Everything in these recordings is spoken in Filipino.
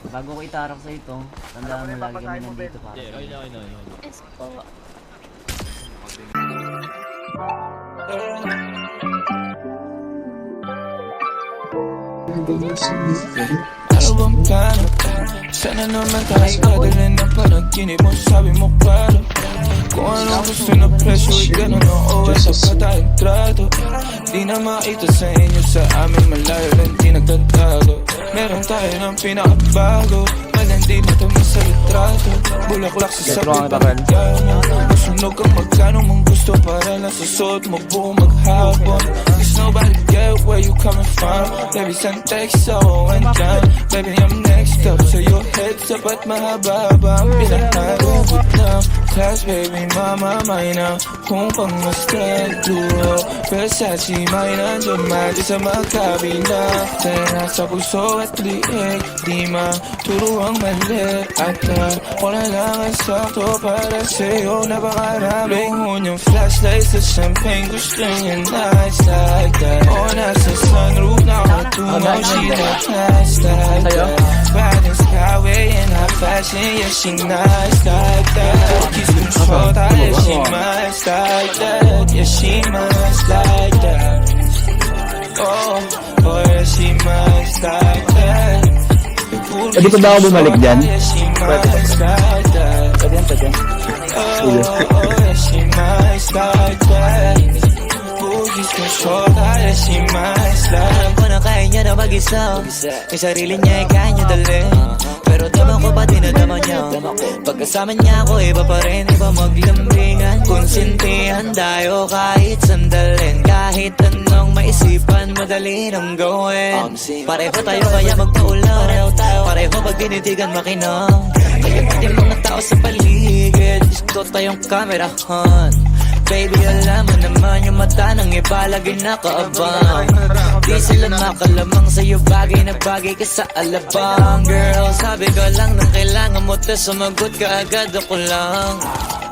Bago ko itarak sa ito, tandaan mo lagi kami nandito para. Yes po. Ano bang plano? Sana naman tayo padalhin ng panaginip mo. Sabi mo klaro kung ano gusto na presyo, ganun ang OS pa tayong trato. Di na makita sa inyo, sa amin malayo lang di nagtatago. Meron tayo ng pinakabago, malandi na tama sa litrato. Bulaklak sa sabi pagkano, masunog kang magkano mong gusto para lang sa suot mo buong maghapon. Cause nobody get where you coming from. Baby send text so and down. Baby I'm next up, so your head's up at mahaba-haba ang pinaharugot ng class. Baby mama may na kung pangmastagduro Versace may nandiyan mati sa magkabina. Tena sa puso at liig, di maturo ang mali. At wala lang ang sakto para sa'yo, napakarami. Luhon yung flashlight sa champagne, gusto niya nice like that. O nasa sunroof, nakatungaw, she like nice like that. Riding skyway in high fashion, yeah she nice like that. Keeps control, yeah she nice like that. Yeah she nice like that. Oh, oh yeah she nice like that. Pwede ko ba ako bumalik dyan? Pwede yan, pwede yan. Oh, yeah she nice like that. Boogies control, yeah she nice like that. Alam ko na kaya niya na mag-isa. Yung sarili niya ay kaya niya dalhin. Pero dama ko pa dinadama niya. Pagkasama niya ako iba pa rin, iba maglambingan. Konsintihan tayo kahit sandalin. Kahit anong maisipan, madali nang gawin. Pareho tayo kaya magpaulan. Pareho pag dinitigan makinang. Kaya pati mga tao sa paligid, gusto tayong kamerahan. Baby, alam mo naman yung mata ng iba lagi nakaabang. Di sila makalamang sa'yo, bagay na bagay ka sa alabang. Girl, sabi ko lang nang kailangan mo ta, sumagot ka agad ako lang.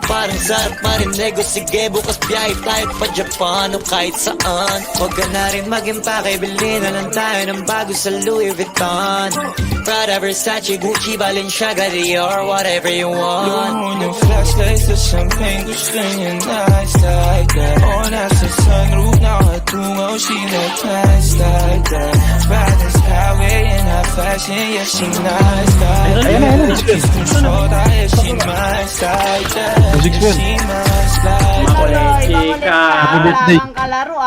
Parang sarap marinego, sige bukas biyahe tayo pa Japan o kahit saan. Huwag ka na rin mag-impake, bili na lang tayo ng bago sa Louis Vuitton. Prada, Versace, Gucci, Balenciaga, Dior, whatever you want. Luhon yung flashlight sa champagne, gusto niya nice like that. O nasa sunroof, nakatungaw, she like nice like that. Riding skyway in high fashion, yeah she nice like that. She's controlled, yeah she nice like that. Yeah she nice like that. Happy birthday. Ang kalaro